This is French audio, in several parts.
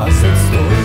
à cette story.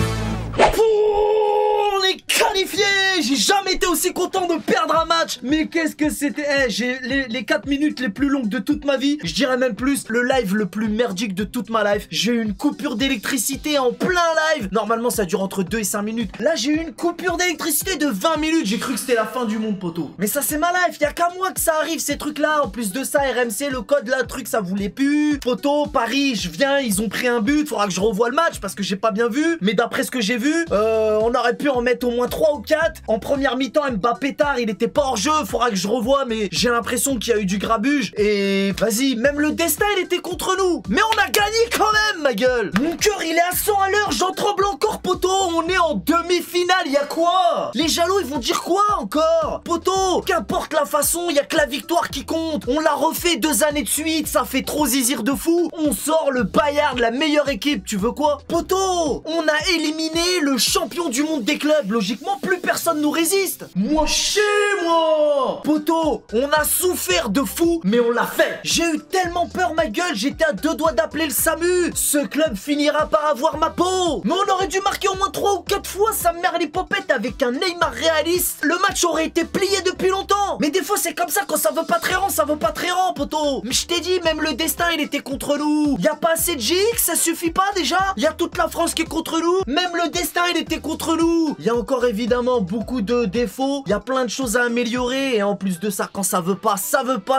On est qualifié. J'ai jamais été aussi content de perdre un match. Mais qu'est-ce que c'était? J'ai les 4 minutes les plus longues de toute ma vie. Je dirais même plus, le live le plus merdique de toute ma life. J'ai eu une coupure d'électricité en plein live. Normalement ça dure entre 2 et 5 minutes. Là j'ai eu une coupure d'électricité de 20 minutes. J'ai cru que c'était la fin du monde, poteau. Mais ça c'est ma life, y'a qu'à moi que ça arrive ces trucs là. En plus de ça, RMC, le code là, truc ça voulait plus. Poteau, Paris, je viens, ils ont pris un but. Faudra que je revoie le match parce que j'ai pas bien vu. Mais d'après ce que j'ai vu, on aurait pu en mettre au moins 3 ou 4. En première mi-temps, Mbappé tard, il était pas hors jeu. Faudra que je revoie, mais j'ai l'impression qu'il y a eu du grabuge. Et vas-y, même le destin, il était contre nous. Mais on a gagné quand même, ma gueule. Mon cœur, il est à 100 à l'heure. J'en tremble encore, poteau. On est en demi-finale. Y'a quoi? Les jaloux, ils vont dire quoi encore? Poteau, qu'importe la façon, y'a que la victoire qui compte. On l'a refait 2 années de suite. Ça fait trop zizir de fou. On sort le Bayern, la meilleure équipe. Tu veux quoi? Poteau, on a éliminé le champion du monde des clubs. Logiquement, plus personne nous résiste. Moi, chez moi. Poteau, on a souffert de fou, mais on l'a fait. J'ai eu tellement peur, ma gueule, j'étais à 2 doigts d'appeler le SAMU. Ce club finira par avoir ma peau. Mais on aurait dû marquer au moins 3 ou 4 fois sa mère l'hypopète avec un Neymar réaliste. Le match aurait été plié depuis longtemps. Mais des fois, c'est comme ça, quand ça veut pas très rang, ça veut pas très rang, poteau. Mais je t'ai dit, même le destin, il était contre nous. Y a pas assez de GX, ça suffit pas déjà? Y a toute la France qui est contre nous. Même le destin, il était contre nous. Y a encore évidemment beaucoup de défauts. Y a plein de choses à améliorer. Et en plus de ça, quand ça veut pas,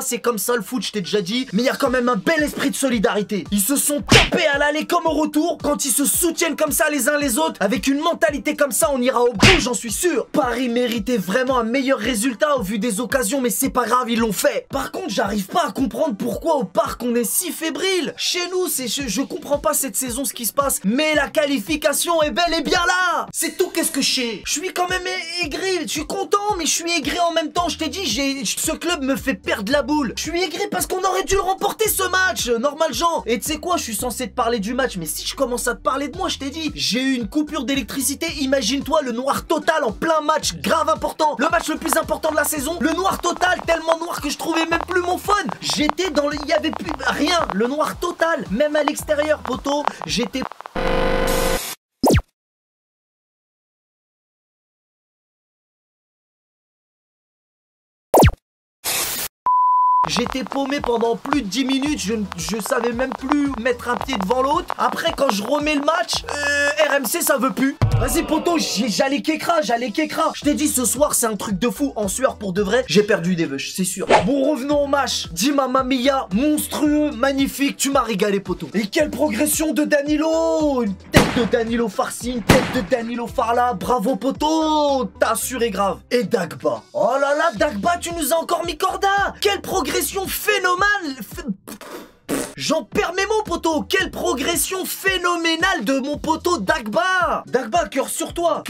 c'est comme ça le foot, je t'ai déjà dit. Mais y a quand même un bel esprit de solidarité. Ils se sont tapés à l'aller comme au retour. Quand ils se soutiennent comme ça les uns les autres, avec une mentalité comme ça, on ira au bout, j'en suis sûr. Paris méritait vraiment un meilleur résultat au vu des occasions, mais c'est pas grave, ils l'ont fait. Par contre, j'arrive pas à comprendre pourquoi au parc on est si fébrile. Chez nous, je comprends pas cette saison ce qui se passe, mais la qualification est bel et bien là. C'est tout, qu'est-ce que je sais. Je suis quand même aigri, je suis content, mais je suis aigri en même temps. Je t'ai dit, ce club me fait perdre la boule. Je suis aigri parce qu'on aurait dû le remporter ce match, normal Jean. Et tu sais quoi, je suis censé te parler du match, mais si je commence à te parler de moi, je t'ai dit, j'ai eu une coupure d'électricité. Imagine-toi le noir total en plein match, grave important. Le match le plus important de la saison, le noir total, tellement noir que je trouvais même plus mon phone. J'étais dans le... Il y avait plus rien, le noir total, même à l'extérieur, poteau, j'étais... J'étais paumé pendant plus de 10 minutes, je savais même plus mettre un pied devant l'autre. Après, quand je remets le match, RMC, ça veut plus. Vas-y, poteau, j'allais kékra. Je t'ai dit, ce soir, c'est un truc de fou. En sueur, pour de vrai, j'ai perdu des veuches, c'est sûr. Bon, revenons au match. Di Mamma Mia, monstrueux, magnifique, tu m'as régalé, poteau. Et quelle progression de Danilo. Une tête de Danilo farci, une tête de Danilo Farla. Bravo, poteau, t'as assuré grave. Et Dagba. Oh là là, Dagba, tu nous as encore mis corda. Quelle progression phénoménale. J'en perds mes mots, poteau. Quelle progression phénoménale de mon poteau Dagba. Dagba, cœur sur toi,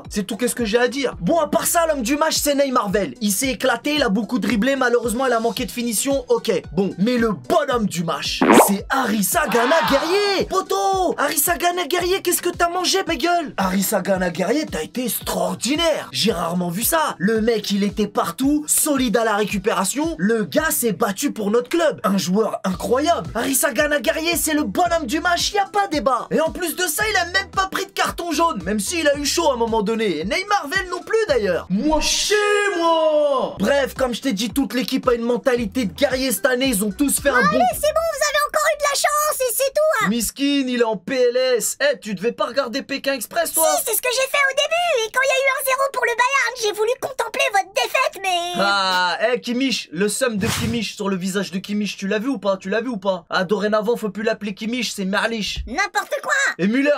c'est tout, qu'est-ce que j'ai à dire. Bon, à part ça, l'homme du match, c'est Neymar. Il s'est éclaté, il a beaucoup dribblé. Malheureusement, il a manqué de finition. Ok, bon. Mais le bonhomme du match, c'est Arissa Gana Guerrier. Poteau, Arissa Gana Guerrier, qu'est-ce que t'as mangé, ma gueule? Arissa Gana Guerrier, t'as été extraordinaire. J'ai rarement vu ça. Le mec, il était partout, solide à la récupération. Le gars s'est battu pour notre club. Un joueur incroyable. Arissa Gana Guerrier, c'est le bonhomme du match, y a pas débat. Et en plus de ça, il a même pas pris de carton jaune, même s'il a eu chaud à un moment donné. Et Neymar non plus d'ailleurs. Moi, chez moi. Bref, comme je t'ai dit, toute l'équipe a une mentalité de guerrier cette année. Ils ont tous fait un bon... Allez, c'est bon, vous avez encore eu de la chance et c'est tout, hein. Miskin, il est en PLS. Tu devais pas regarder Pékin Express, toi? Si, c'est ce que j'ai fait au début. Et quand il y a eu 1-0 pour le Bayern, j'ai voulu contempler votre défaite, mais... Ah, Kimmich, le seum de Kimmich sur le visage de Kimmich, tu l'as vu ou pas? Ah, dorénavant, faut plus l'appeler Kimmich, c'est Merlich. N'importe quoi. Et Müller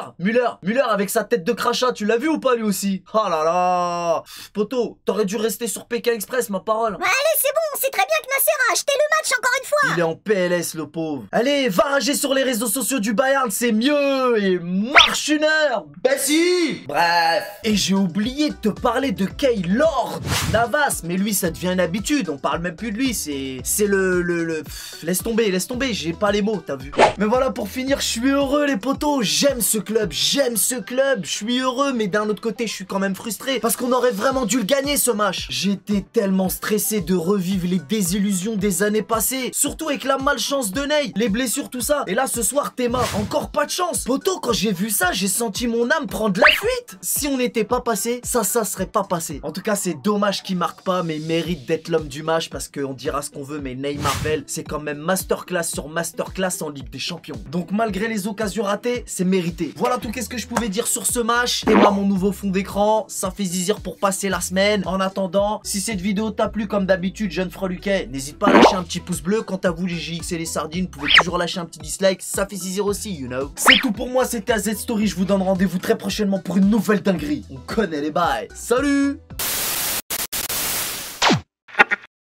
avec sa tête de crachat, tu l'as vu ou pas lui aussi? Oh là là. Poto, t'aurais dû rester sur Pékin Express, ma parole. Allez, c'est bon, c'est très bien que Nasser a acheté le match encore une fois. Il est en PLS, le pauvre. Allez, va rager sur les réseaux sociaux du Bayern, c'est mieux. Et marche une heure. Bah si. Bref. Et j'ai oublié de te parler de Keylor Navas, mais lui, ça devient une habitude. On parle même plus de lui, c'est le... Laisse tomber, j'ai pas les mots, t'as vu. Mais voilà, pour finir, je suis heureux, les potos. J'aime ce club, je suis heureux, mais d'un autre côté, je suis quand même frustré parce qu'on aurait vraiment dû le gagner, ce match. J'étais tellement stressé de revivre les désillusions des années passées, surtout avec la malchance de Ney, les blessures, tout ça. Et là, ce soir, Théma, encore pas de chance. Poto, quand j'ai vu ça, ça, j'ai senti mon âme prendre la fuite. Si on n'était pas passé, ça serait pas passé. En tout cas, c'est dommage qu'il marque pas, mais il mérite d'être l'homme du match parce qu'on dira ce qu'on veut, mais Neymar Bell, c'est quand même masterclass sur masterclass en Ligue des Champions. Donc malgré les occasions ratées, c'est mérité. Voilà tout qu'est-ce que je pouvais dire sur ce match. Et moi, mon nouveau fond d'écran, ça fait zizir pour passer la semaine. En attendant, si cette vidéo t'a plu comme d'habitude, jeune freluquet, n'hésite pas à lâcher un petit pouce bleu. Quant à vous, les GX et les sardines, vous pouvez toujours lâcher un petit dislike, ça fait zizir aussi, you know. C'est tout pour moi, c'était AZ Story, je vous donne rendez-vous très prochainement pour une nouvelle dinguerie. On connaît les bails. Salut!